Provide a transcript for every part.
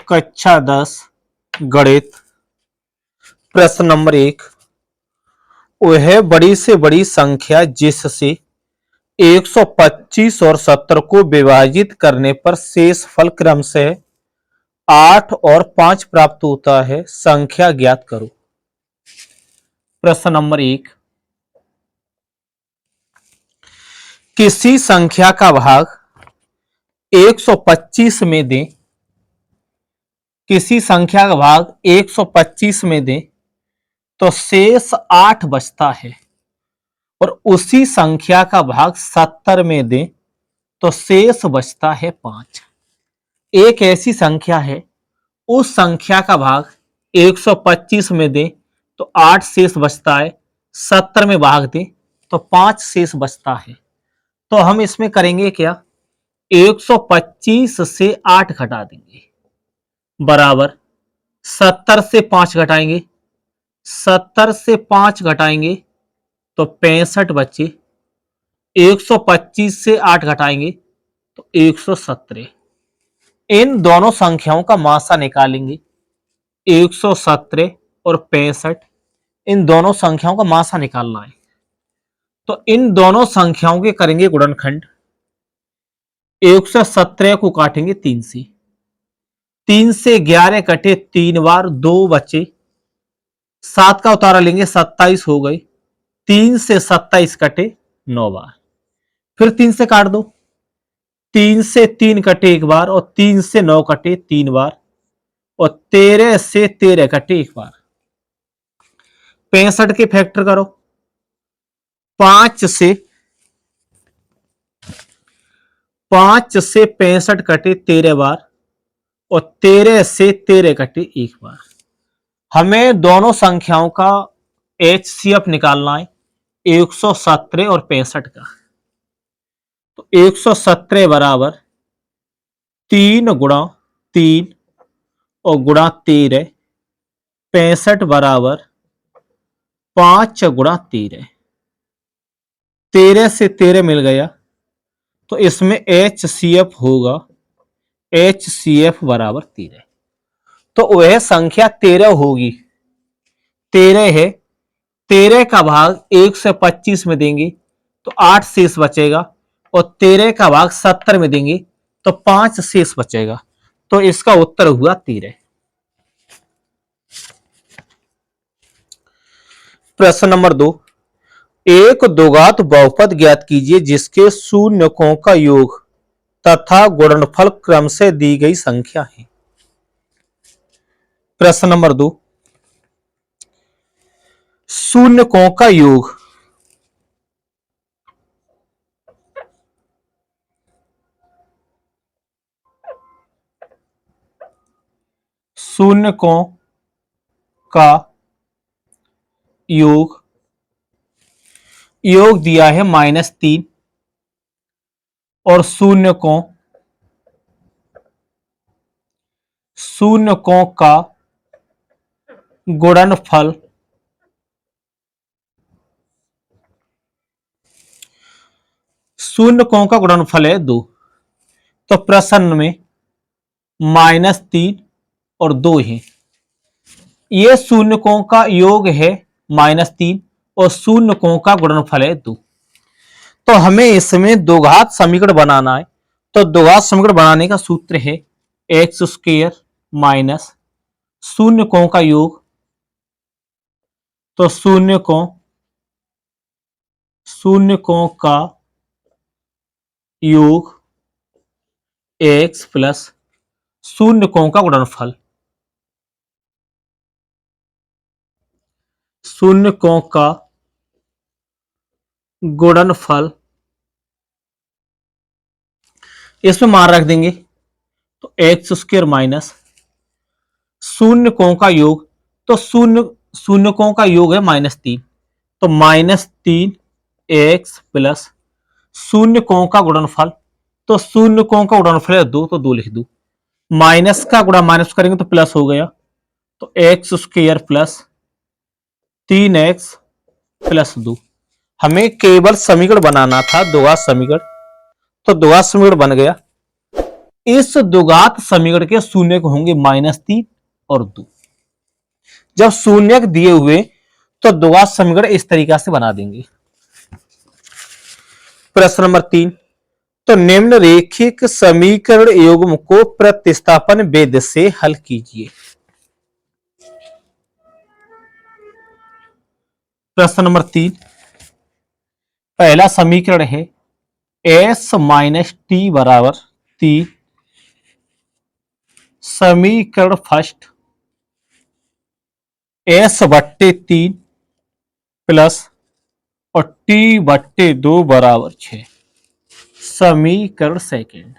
कक्षा 10 गणित। प्रश्न नंबर 1। वह बड़ी से बड़ी संख्या जिससे 125 और 70 को विभाजित करने पर शेष फल क्रमशः 8 और 5 प्राप्त होता है, संख्या ज्ञात करो। प्रश्न नंबर 1। किसी संख्या का भाग 125 में दें, किसी संख्या का भाग 125 में दें तो शेष 8 बचता है, और उसी संख्या का भाग 70 में दें तो शेष बचता है 5। एक ऐसी संख्या है, उस संख्या का भाग 125 में दें तो 8 शेष बचता है, 70 में भाग दें तो 5 शेष बचता है। तो हम इसमें करेंगे क्या, 125 से 8 घटा देंगे, बराबर 70 से 5 घटाएंगे, 70 से 5 घटाएंगे तो 65 बचे, 125 से 8 घटाएंगे तो 117। इन दोनों संख्याओं का मासा निकालेंगे, 117 और 65, इन दोनों संख्याओं का मासा निकालना है। तो इन दोनों संख्याओं के करेंगे गुणनखंड। 117 को काटेंगे 3 से, 3 से 11 कटे 3 बार, 2 बचे, 7 का उतारा लेंगे 27 हो गए, 3 से 27 कटे 9 बार, फिर 3 से काट दो, 3 से 3 कटे 1 बार, और 3 से 9 कटे 3 बार, और 13 से 13 कटे 1 बार। 65 के फैक्टर करो, 5 से 65 कटे 13 बार, और 13 से 13 कटे 1 बार। हमें दोनों संख्याओं का HCF निकालना है, 117 और 65 का। तो 117 बराबर 3 गुणा 3 और गुणा 13, 65 बराबर 5 गुणा 13, 13 से 13 मिल गया, तो इसमें HCF होगा, HCF बराबर 13। तो वह संख्या 13 होगी, 13 है, 13 का भाग 125 में देंगे तो 8 शेष बचेगा, और 13 का भाग 70 में देंगे तो 5 शेष बचेगा। तो इसका उत्तर हुआ 13। प्रश्न नंबर 2। एक द्विघात बहुपद ज्ञात कीजिए जिसके शून्यकों का योग तथा गुणनफल क्रम से दी गई संख्या है। प्रश्न नंबर 2। शून्यकों का योग, शून्यकों का योग, योग दिया है -3, और शून्यकों का गुणनफल शून्यकों का गुणनफल है 2। तो प्रश्न में -3 और 2 है, ये शून्यकों का योग है -3 और शून्यकों का गुणनफल है 2। तो हमें इसमें द्विघात समीकरण बनाना है। तो द्विघात समीकरण बनाने का सूत्र है x² माइनस शून्यकों का योग, तो शून्यकों का योग x प्लस शून्यकों का गुणनफल, शून्यकों का गुणनफल, इसमें मान रख देंगे। तो x² माइनस शून्यकों का योग, तो शून्यकों का योग है -3, तो -3 x प्लस शून्यकों का गुणनफल, तो शून्यकों का गुणनफल है 2, तो 2 लिख दो, माइनस का गुणा माइनस करेंगे तो प्लस हो गया, तो x² प्लस 3x प्लस 2। हमें केवल समीकरण बनाना था, द्विघात समीकरण, तो द्विघात समीकरण बन गया। इस द्विघात समीकरण के शून्य होंगे -3 और 2। जब शून्य दिए हुए तो द्विघात समीकरण इस तरीका से बना देंगे। प्रश्न नंबर 3, तो निम्नरेखिक समीकरण युग्म को प्रतिस्थापन विधि से हल कीजिए। प्रश्न नंबर 3, पहला समीकरण है s माइनस टी बराबर 3। समीकरण फर्स्ट s/3 प्लस और t/2 बराबर 6। समीकरण सेकंड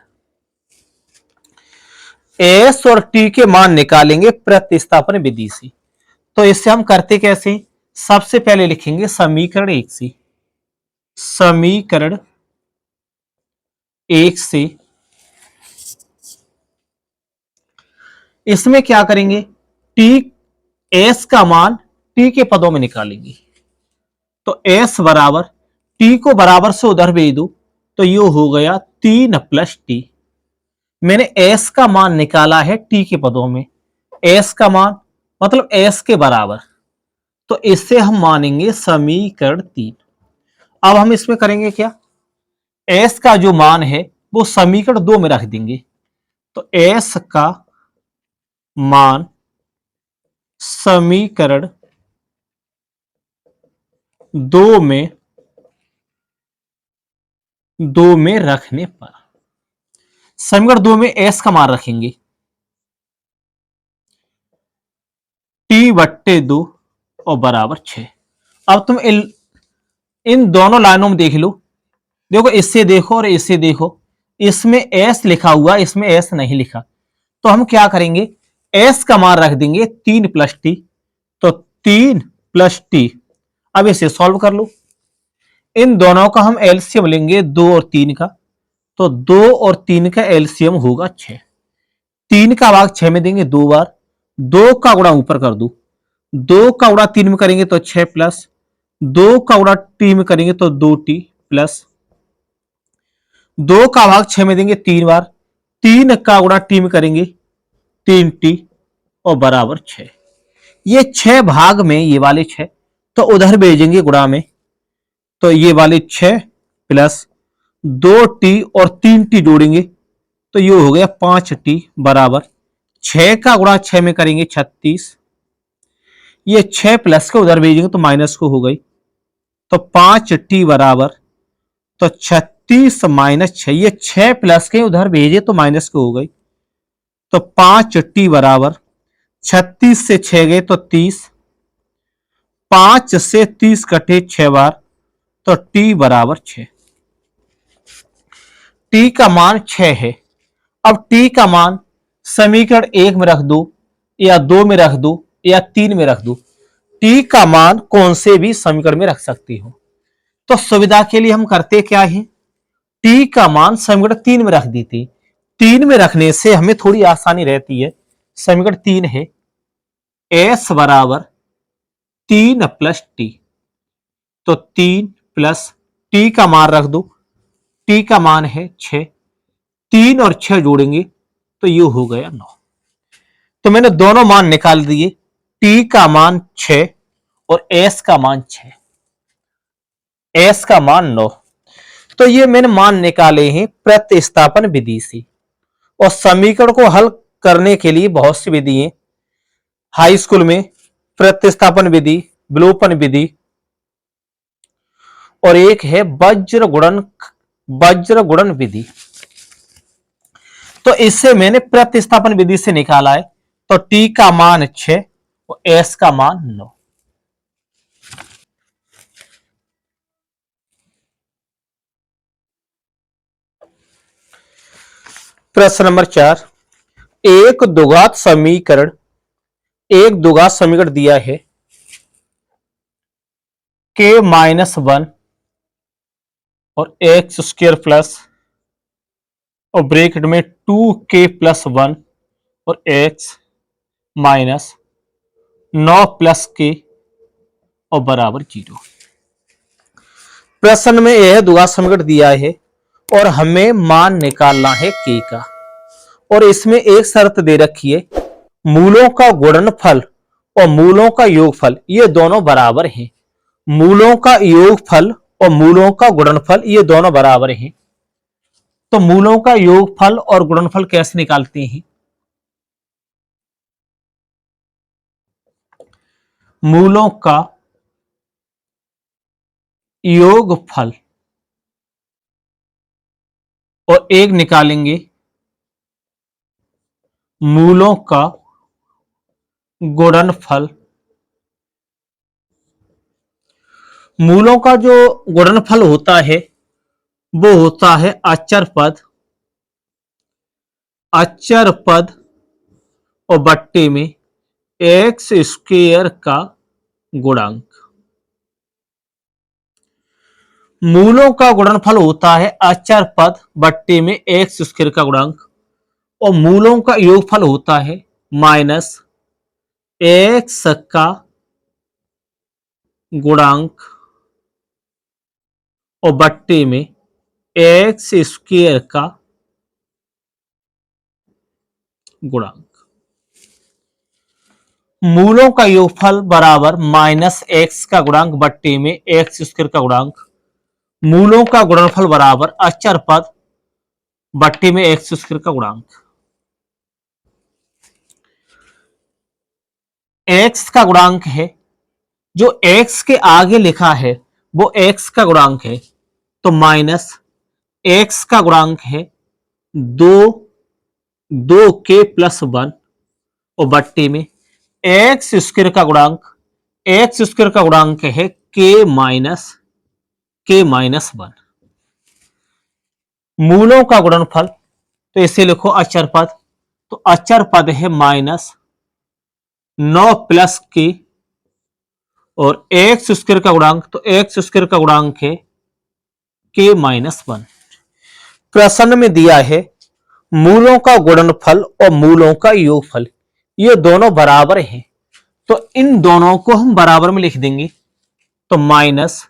s और t के मान निकालेंगे प्रतिस्थापन विधि से। तो इससे हम करते कैसे, सबसे पहले लिखेंगे समीकरण 1 से। समीकरण 1 से इसमें क्या करेंगे, t s का मान t के पदों में निकालेंगे। तो s बराबर t को बराबर से उधर भेज दो तो ये हो गया 3 + t। मैंने s का मान निकाला है t के पदों में, s का मान मतलब s के बराबर, तो इससे हम मानेंगे समीकरण 3। अब हम इसमें करेंगे क्या, s का जो मान है वो समीकरण 2 में रख देंगे। तो s का मान समीकरण 2 में रखने पर, समीकरण 2 में s का मान रखेंगे t/2 और बराबर 6। अब तुम इन दोनों लाइनों में देख लो, देखो इससे देखो और इससे देखो, इसमें s लिखा हुआ, इसमें s नहीं लिखा। तो हम क्या करेंगे, s का मान रख देंगे 3 + t। तो 3 + t, अब इसे सॉल्व कर लो। इन दोनों का हम एलसीएम लेंगे 2 और 3 का, तो 2 और 3 का एलसीएम होगा 6। 3 का भाग 6 में देंगे 2 बार, 2 का गुणा ऊपर कर दो, 2 का गुणा 3 में करेंगे तो 6 प्लस 2 का गुणा t में करेंगे तो 2t प्लस 2 का भाग 6 में देंगे 3 बार, 3 का गुणा t में करेंगे 3t और बराबर 6। ये 6 भाग में ये वाले 6 तो उधर भेजेंगे गुणा में, तो ये वाले 6 प्लस 2t और 3t जोड़ेंगे तो ये हो गया 5t बराबर 6 का गुणा 6 में करेंगे 36। ये 6 प्लस के उधर भेजेंगे तो माइनस को हो गई, तो 5t बराबर, तो 36 - 6, ये 6 प्लस के उधर भेजे तो माइनस को हो गई, तो 5t बराबर 36 से 6 गए तो 30, 5 से 30 कटे 6 बार, तो t बराबर 6। t का मान 6 है। अब t का मान समीकरण 1 में रख दो या 2 में रख दो या 3 में रख दो, t का मान कौन से भी समीकरण में रख सकती हो। तो सुविधा के लिए हम करते क्या है, t का मान समीकरण 3 में रख देते। 3 में रखने से हमें थोड़ी आसानी रहती है। समीकरण 3 है s बराबर 3 + t, तो 3 प्लस t का मान रख दो, t का मान है 6, 3 और 6 जोड़ेंगे तो ये हो गया 9। तो मैंने दोनों मान निकाल दिए, t का मान 6 और s का मान 6, s का मान 9। तो ये मैंने मान निकाले हैं प्रतिस्थापन विधि से। और समीकरण को हल करने के लिए बहुत सी विधि है। हाई स्कूल में प्रतिस्थापन विधि, विलोपन विधि, और एक है वज्र गुणन विधि। तो इससे मैंने प्रतिस्थापन विधि से निकाला है। तो t का मान 6 और s का मान 9। प्रश्न नंबर 4, एक द्विघात समीकरण दिया है k-1 और x² प्लस और ब्रैकेट में 2k + 1 और x माइनस 9 + k और बराबर 0। प्रश्न में यह द्विघात समीकरण दिया है और हमें मान निकालना है k का। और इसमें एक शर्त दे रखी है, मूलों का गुणनफल और मूलों का योगफल ये दोनों बराबर हैं। मूलों का योगफल और मूलों का गुणनफल ये दोनों बराबर हैं। तो मूलों का योगफल और गुणनफल कैसे निकालते हैं? मूलों का योगफल और एक निकालेंगे मूलों का गुणनफल। मूलों का जो गुणनफल होता है वो होता है अचर पद, अचर पद और बट्टे में एक्स स्क्वायर का गुणांक। मूलों का गुणनफल होता है अचर पद बट्टे में एक्स स्क्वायर का गुणांक और मूलों का योगफल होता है माइनस एक्स का गुणांक और बट्टे में एक्स स्क्वायर का गुणांक। मूलों का योगफल बराबर माइनस एक्स का गुणांक बट्टे में एक्स स्क्वायर का गुणांक। मूलों का गुणनफल बराबर अचर पद बट्टे में एक्स स्क्वायर का गुणांक। एक्स का गुणांक है, जो एक्स के आगे लिखा है वो एक्स का गुणांक है, तो माइनस एक्स का गुणांक है 2 प्लस 1 और बट्टे में एक्स स्क्वायर का गुणांक, एक्स स्क्वायर का गुणांक है के माइनस 1। मूलों का गुणनफल तो इसे लिखो अचर पद, तो अचर पद है माइनस 9 प्लस के और एक्स स्क्वायर का गुणांक, तो एक्स स्क्वायर का गुणांक है के माइनस 1। प्रश्न में दिया है मूलों का गुणनफल और मूलों का योगफल ये दोनों बराबर हैं, तो इन दोनों को हम बराबर में लिख देंगे, तो माइनस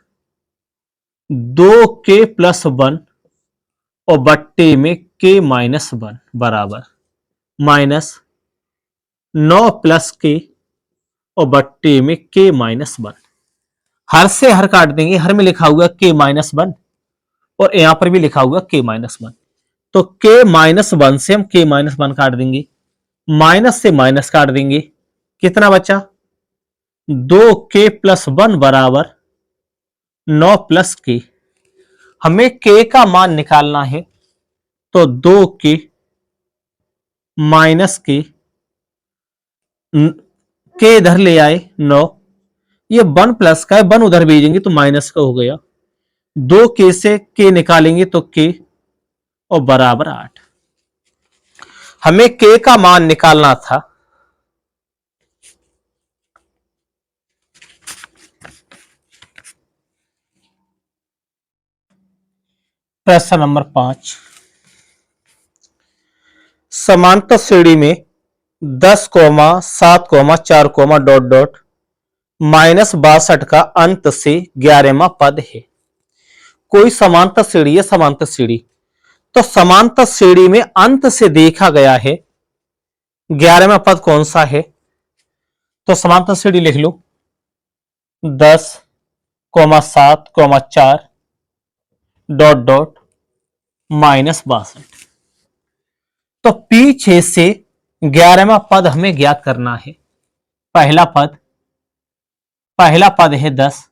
2 प्लस 1 और बट्टे में के माइनस 1 बराबर माइनस 9 प्लस के और बट्टे में के माइनस 1। हर से हर काट देंगे, हर में लिखा हुआ के माइनस 1 और यहां पर भी लिखा हुआ के माइनस 1, तो के माइनस 1 से हम के माइनस 1 काट देंगे, माइनस से माइनस काट देंगे, कितना बचा 2 प्लस 1 बराबर 9 प्लस के। हमें के का मान निकालना है, तो 2 माइनस के इधर ले आए 9, ये 1 प्लस का है, 1 उधर भेजेंगे तो माइनस का हो गया, 2 से के निकालेंगे तो के और बराबर 8। हमें के का मान निकालना था, प्रश्न नंबर 5। समांतर श्रेणी में 10, 7, 4, डॉट डॉट माइनस 62 का अंत से 11वां पद है। कोई समांतर श्रेणी है, समांतर श्रेणी, तो समांतर श्रेणी में अंत से देखा गया है 11वां पद कौन सा है, तो समांतर श्रेणी लिख लो 10, 7, 4 डॉट डॉट माइनस 62। तो पीछे से 11वां पद हमें ज्ञात करना है। पहला पद है 10,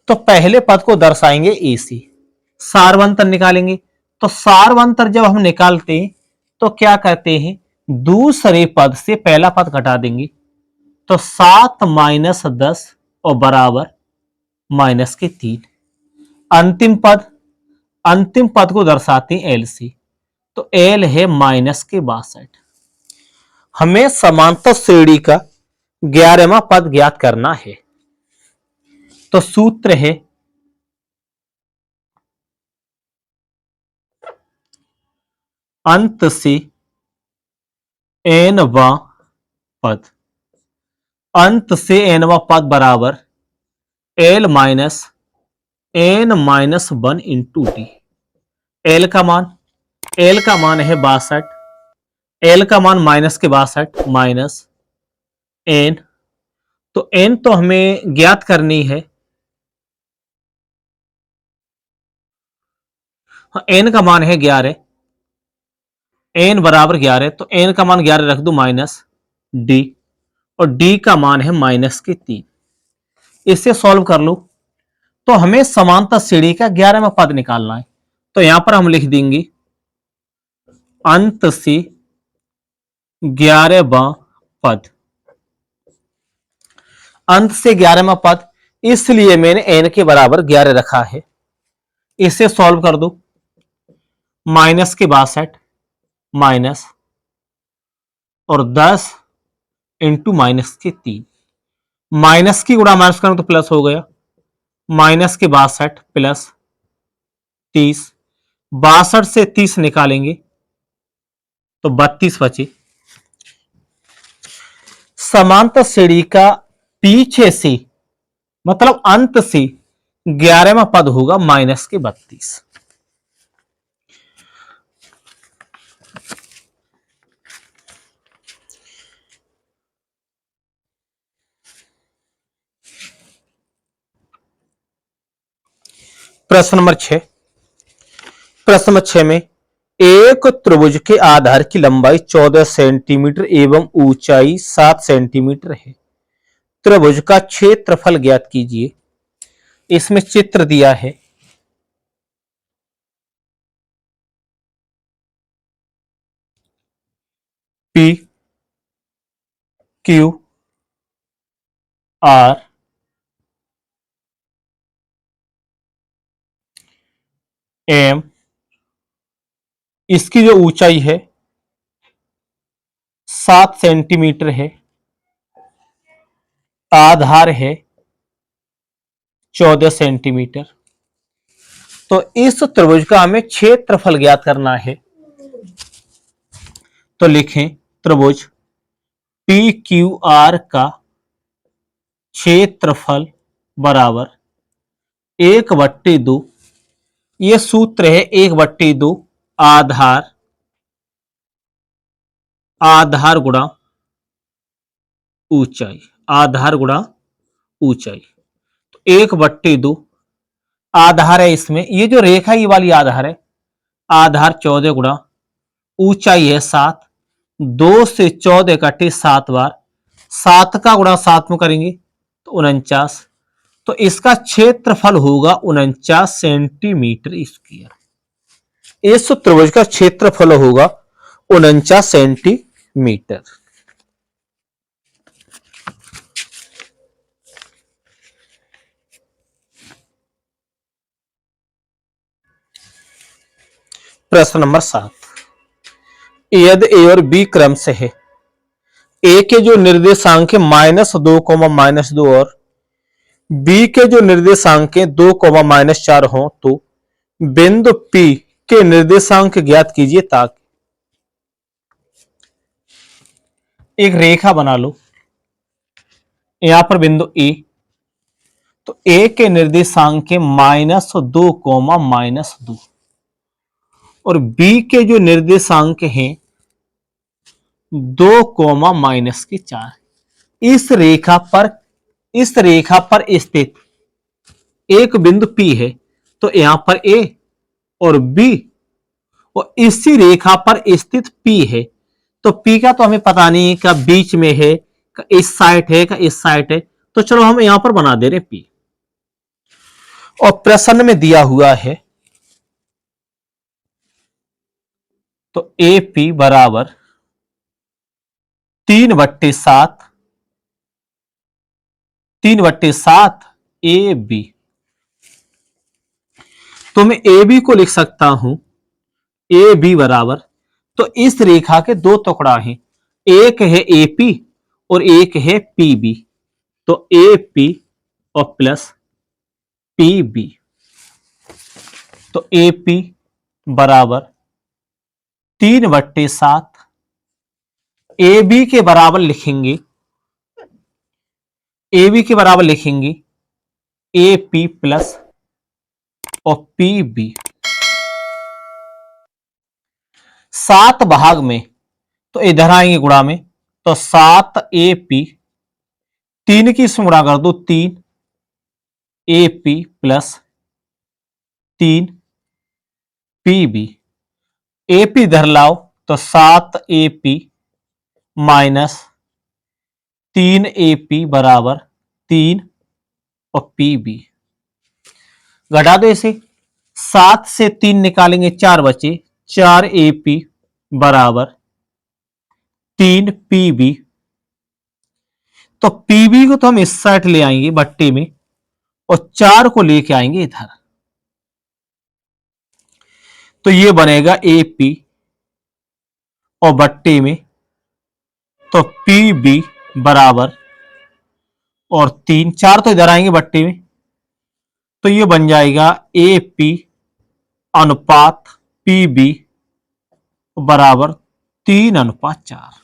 तो पहले पद को दर्शाएंगे ए से, सारवंतर निकालेंगे, तो सारवंतर जब हम निकालते हैं तो क्या करते हैं, दूसरे पद से पहला पद घटा देंगे, तो 7 माइनस 10 और बराबर माइनस के 3। अंतिम पद को दर्शाते हैं एल से, तो एल है माइनस के 62। हमें समांतर श्रेणी का 11वां पद ज्ञात करना है, तो सूत्र है अंत से एनवां पद, अंत से एनवां पद बराबर L minus N minus 1 into D. L का मान है 62 एल का मान -62 माइनस एन, तो एन तो हमें ज्ञात करनी है। एन का मान है 11, एन बराबर 11, तो एन का मान 11 रख दो माइनस डी, और डी का मान है -3। इससे सॉल्व कर लो, तो हमें समांतर श्रेणी का 11वां पद निकालना है। तो यहां पर हम लिख देंगे अंत से 11वां पद, अंत से 11वां पद, इसलिए मैंने एन के बराबर 11 रखा है। इसे सॉल्व कर दो, -62 माइनस और 10 इंटू -3, माइनस की गुणा माइनस करें तो प्लस हो गया, -62 प्लस 30, 62 से 30 निकालेंगे तो 32 बचे। समांतर श्रेणी का पीछे से मतलब अंत से 11वां पद होगा -32। प्रश्न नंबर 6, प्रश्न नंबर 6 में एक त्रिभुज के आधार की लंबाई 14 सेंटीमीटर एवं ऊंचाई 7 सेंटीमीटर है। त्रिभुज का क्षेत्रफल ज्ञात कीजिए। इसमें चित्र दिया है, पी क्यू आर एम, इसकी जो ऊंचाई है 7 सेंटीमीटर है, आधार है 14 सेंटीमीटर। तो इस त्रिभुज का हमें क्षेत्रफल ज्ञात करना है। तो लिखें त्रिभुज पी क्यू आर का क्षेत्रफल बराबर 1/2, ये सूत्र है 1/2 आधार, आधार गुणा ऊंचाई, आधार गुणा ऊंचाई। तो 1/2 आधार है, इसमें ये जो रेखा ये वाली आधार है, आधार 14 गुणा ऊंचाई है 7, 2 से 14 इकट्ठे 7 बार, 7 का गुणा 7 में करेंगे तो 49, तो इसका क्षेत्रफल होगा 49 सेंटीमीटर स्क्वायर। इस त्रिभुज का क्षेत्रफल होगा 49 सेंटीमीटर। प्रश्न नंबर 7, यदि ए और बी क्रम से है, ए के जो निर्देशांक है -2, -2 और बी के जो निर्देशांक 2, -4 हो, तो बिंदु P के निर्देशांक ज्ञात कीजिए। ताकि एक रेखा बना लो, यहां पर बिंदु E, तो ए के निर्देशांक -2, -2 और बी के जो निर्देशांक हैं 2, -4। इस रेखा पर स्थित एक बिंदु P है, तो यहां पर A और B, और इसी रेखा पर स्थित P है, तो P का तो हमें पता नहीं है कि बीच में है, इस साइड है कि इस साइड है, तो चलो हम यहां पर बना दे रहे P। और प्रश्न में दिया हुआ है तो AP बराबर 3/7, 3/7 AB, तो मैं AB को लिख सकता हूं AB बराबर, तो इस रेखा के दो टुकड़ा हैं, एक है AP और एक है PB, तो AP और प्लस PB, तो AP बराबर 3/7, AB के बराबर लिखेंगे, AB के बराबर लिखेंगे AP प्लस और PB। 7 भाग में तो इधर आएंगे गुणा में, तो 7AP, 3 की इसमें गुणा कर दो, 3AP प्लस 3PB। AP इधर लाओ तो 7AP माइनस 3AP बराबर 3 और PB। घटा दो इसे, 7 से 3 निकालेंगे 4 बचे, 4AP बराबर 3PB। तो PB को तो हम इस साइड ले आएंगे बट्टे में, और 4 को लेके आएंगे इधर, तो ये बनेगा AP और बट्टे में तो PB बराबर, और 3, 4 तो इधर आएंगे बट्टे में, तो ये बन जाएगा AP अनुपात PB बराबर 3:4।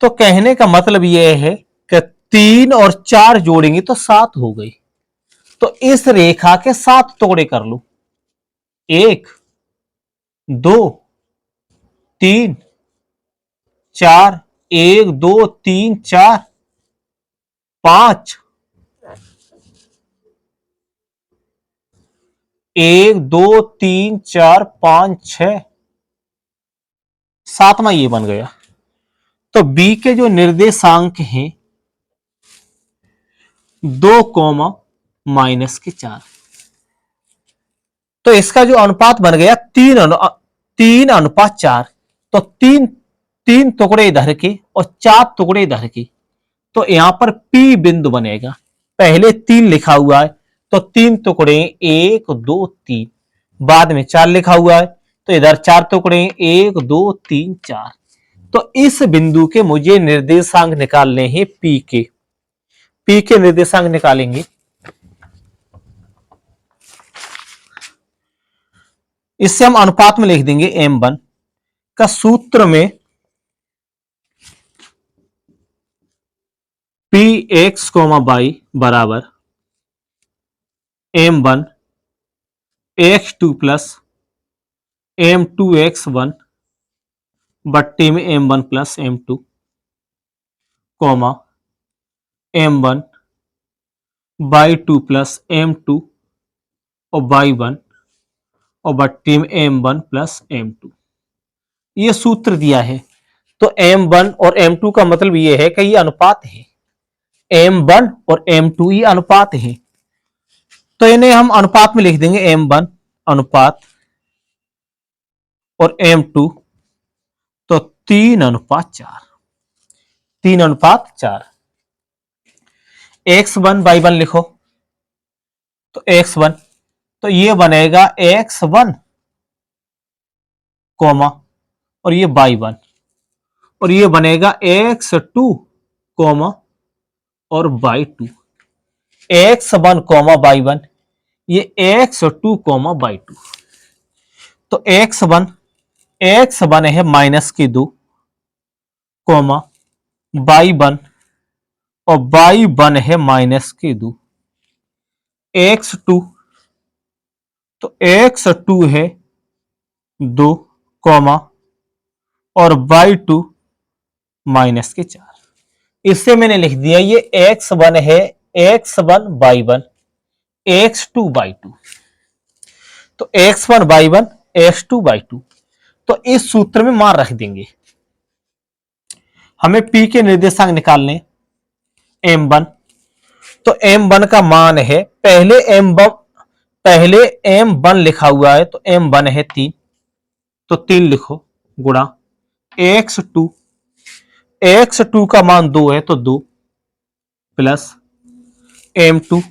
तो कहने का मतलब यह है कि 3 और 4 जोड़ेंगे तो 7 हो गई। तो इस रेखा के 7 टुकड़े कर लो, 1 2 3 4, 1 2 3 4 5, 1 2 3 4 5 6, 7वां ये बन गया। तो बी के जो निर्देशांक हैं 2 कोमा माइनस के 4, तो इसका जो अनुपात बन गया 3:4। तो 3 टुकड़े इधर के और 4 टुकड़े इधर के, तो यहां पर P बिंदु बनेगा। पहले 3 लिखा हुआ है तो 3 टुकड़े 1 2 3, बाद में 4 लिखा हुआ है तो इधर 4 टुकड़े 1 2 3 4। तो इस बिंदु के मुझे निर्देशांक निकालने हैं P के निर्देशांक निकालेंगे। इससे हम अनुपात में लिख देंगे M1 का सूत्र में Px, y बराबर M1 x2 प्लस M2x1 बट्टे में M1 plus M2, coma M1 y2 plus M2 और y1 और बट्टे में M1 प्लस M2। ये सूत्र दिया है। तो M1 और M2 का मतलब ये है कि ये अनुपात है, M1 और M2 ये अनुपात है। तो इन्हें हम अनुपात में लिख देंगे, M1 अनुपात और M2 तो 3:4, 3:4। x1 y1 लिखो, तो x1 तो ये बनेगा x1 कोमा और ये y1, और ये बनेगा x2 कोमा और y2, x1 कोमा y1, ये x2 कोमा y2। तो x1 है माइनस के 2 कोमा y1 और y1 है माइनस के 2, x2 तो x2 है 2 कोमा और y2 माइनस के 4। इससे मैंने लिख दिया ये x1 है x1 y1 x2 y2, तो x1 y1 x2 y2। तो इस सूत्र में मान रख देंगे। हमें P के निर्देशांक निकालने, M1 तो M1 का मान है, पहले M1 लिखा हुआ है तो M1 है 3, तो 3 लिखो गुणा x2 का मान 2 है तो 2 प्लस M2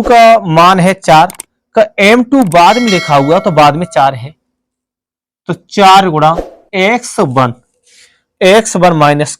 का मान है 4 का M2 बाद में लिखा हुआ तो बाद में 4 है, तो 4 गुणा x1 माइनस के